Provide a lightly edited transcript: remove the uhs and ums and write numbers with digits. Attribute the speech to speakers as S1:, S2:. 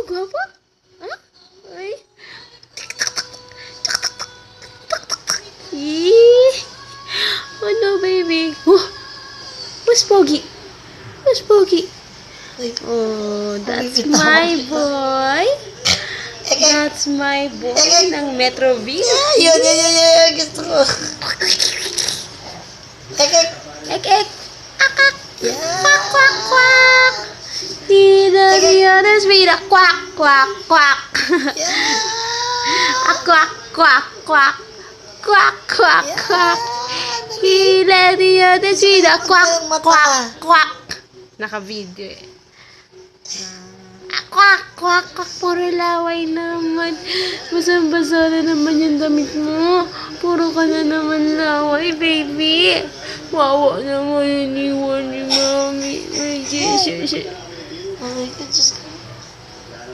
S1: Gwapo? Ah? Ay. Yee. Oh no, baby. Oh, who's Pogi? Who's Pogi? Oh, that's my boy. That's my boy ng Metroville.
S2: Yan. Gusto ko. Ek.
S1: Ek, ek. Akak.
S2: Yan.
S1: Quack, quack, quack. Vida, vida, quack, quack, quack.
S2: Yan.
S1: Quack, quack, quack. Quack, quack, quack. Vida, vida, quack, quack, quack. Naka-video eh. Quack, quack, quack. Puro laway naman. Basang-basa na naman yung damit mo. Puro ka na naman laway, baby. Wawa naman yung iwan ni mami. Ay,
S2: Oh my God, Diyos